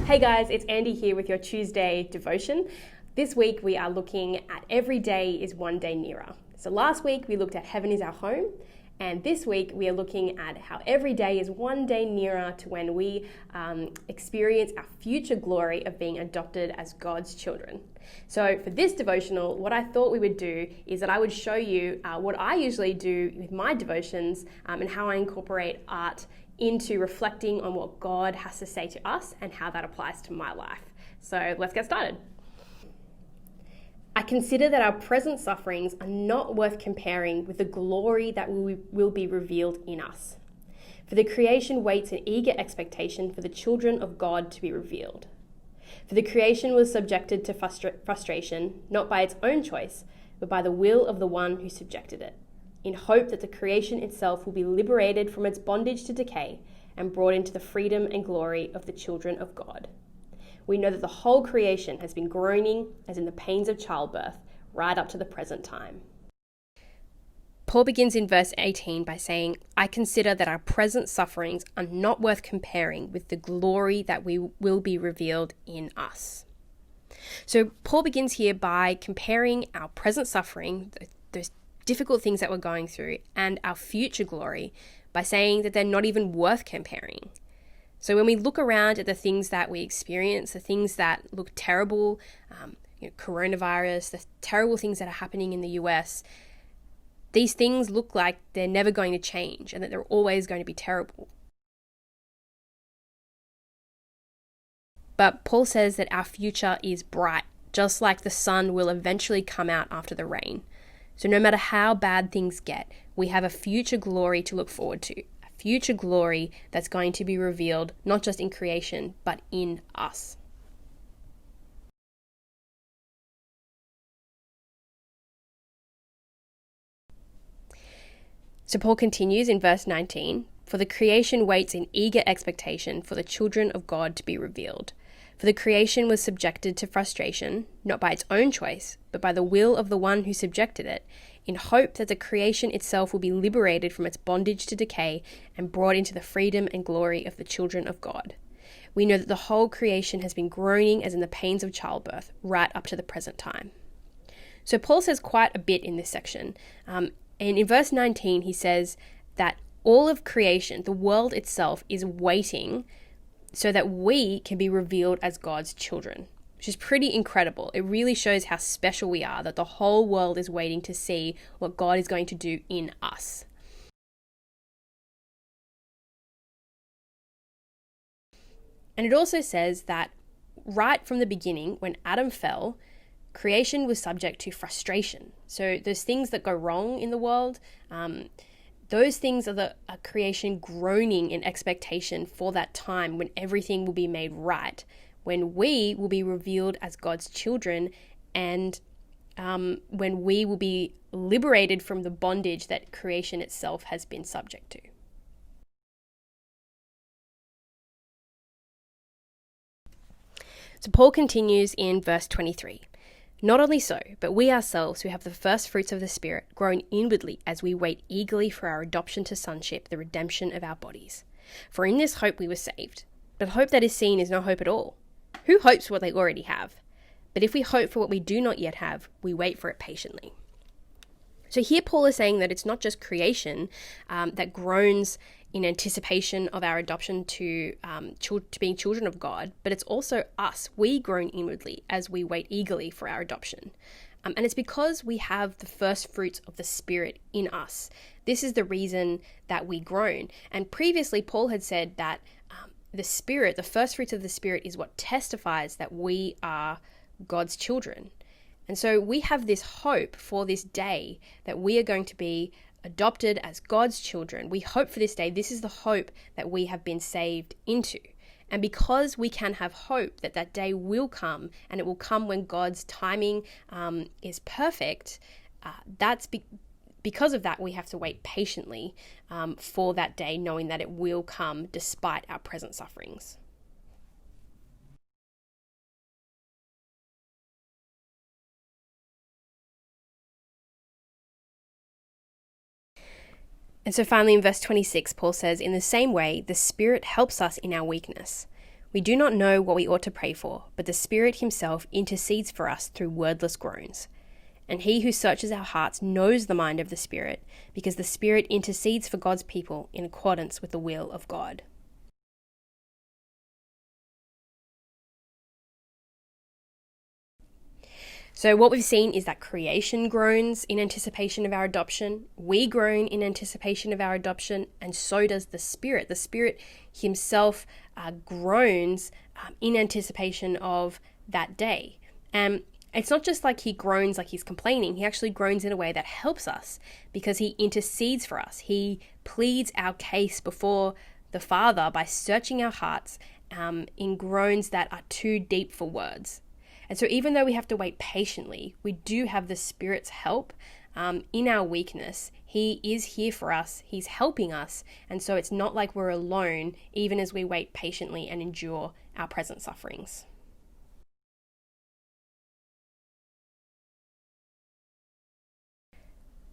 Hey guys, it's Andy here with your Tuesday devotion. This week we are looking at every day is one day nearer. So last week we looked at heaven is our home, and this week we are looking at how every day is one day nearer to when we experience our future glory of being adopted as God's children. So for this devotional, what I thought we would do is that I would show you what I usually do with my devotions and how I incorporate art into reflecting on what God has to say to us and how that applies to my life. So let's get started. I consider that our present sufferings are not worth comparing with the glory that will be revealed in us. For the creation waits in eager expectation for the children of God to be revealed. For the creation was subjected to frustration, not by its own choice, but by the will of the one who subjected it, in hope that the creation itself will be liberated from its bondage to decay and brought into the freedom and glory of the children of God. We know that the whole creation has been groaning as in the pains of childbirth right up to the present time. Paul begins in verse 18 by saying, I consider that our present sufferings are not worth comparing with the glory that will be revealed in us. So Paul begins here by comparing our present suffering, those difficult things that we're going through, and our future glory by saying that they're not even worth comparing. So when we look around at the things that we experience, the things that look terrible, coronavirus, the terrible things that are happening in the US, these things look like they're never going to change and that they're always going to be terrible. But Paul says that our future is bright, just like the sun will eventually come out after the rain. So no matter how bad things get, we have a future glory to look forward to, a future glory that's going to be revealed not just in creation, but in us. So Paul continues in verse 19, for the creation waits in eager expectation for the children of God to be revealed. For the creation was subjected to frustration, not by its own choice, but by the will of the one who subjected it, in hope that the creation itself will be liberated from its bondage to decay and brought into the freedom and glory of the children of God. We know that the whole creation has been groaning as in the pains of childbirth, right up to the present time. So Paul says quite a bit in this section. And in verse 19, he says that all of creation, the world itself, is waiting so that we can be revealed as God's children, which is pretty incredible. It really shows how special we are, that the whole world is waiting to see what God is going to do in us. And it also says that right from the beginning, when Adam fell, creation was subject to frustration. So those things that go wrong in the world, those things are creation groaning in expectation for that time when everything will be made right, when we will be revealed as God's children, and when we will be liberated from the bondage that creation itself has been subject to. So Paul continues in verse 23. Not only so, but we ourselves who have the first fruits of the Spirit groan inwardly as we wait eagerly for our adoption to sonship, the redemption of our bodies. For in this hope we were saved. But hope that is seen is no hope at all. Who hopes for what they already have? But if we hope for what we do not yet have, we wait for it patiently. So here Paul is saying that it's not just creation that groans in anticipation of our adoption to being children of God, but it's also us. We groan inwardly as we wait eagerly for our adoption. And it's because we have the first fruits of the Spirit in us. This is the reason that we groan. And previously, Paul had said that the Spirit, the first fruits of the Spirit, is what testifies that we are God's children. And so we have this hope for this day that we are going to be adopted as God's children. We hope for this day. This is the hope that we have been saved into. And because we can have hope that that day will come, and it will come when God's timing is perfect, because of that, we have to wait patiently for that day, knowing that it will come despite our present sufferings. And so finally in verse 26, Paul says, "In the same way, the Spirit helps us in our weakness. We do not know what we ought to pray for, but the Spirit himself intercedes for us through wordless groans. And he who searches our hearts knows the mind of the Spirit, because the Spirit intercedes for God's people in accordance with the will of God." So what we've seen is that creation groans in anticipation of our adoption. We groan in anticipation of our adoption, and so does the Spirit. The Spirit himself groans in anticipation of that day. And it's not just like he groans like he's complaining. He actually groans in a way that helps us because he intercedes for us. He pleads our case before the Father by searching our hearts in groans that are too deep for words. And so even though we have to wait patiently, we do have the Spirit's help in our weakness. He is here for us. He's helping us. And so it's not like we're alone, even as we wait patiently and endure our present sufferings.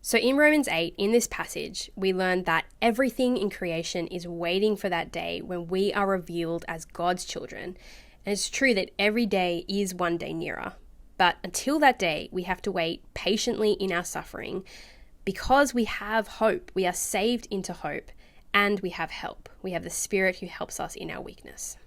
So in Romans 8, in this passage, we learn that everything in creation is waiting for that day when we are revealed as God's children. And it's true that every day is one day nearer. But until that day, we have to wait patiently in our suffering because we have hope. We are saved into hope and we have help. We have the Spirit who helps us in our weakness.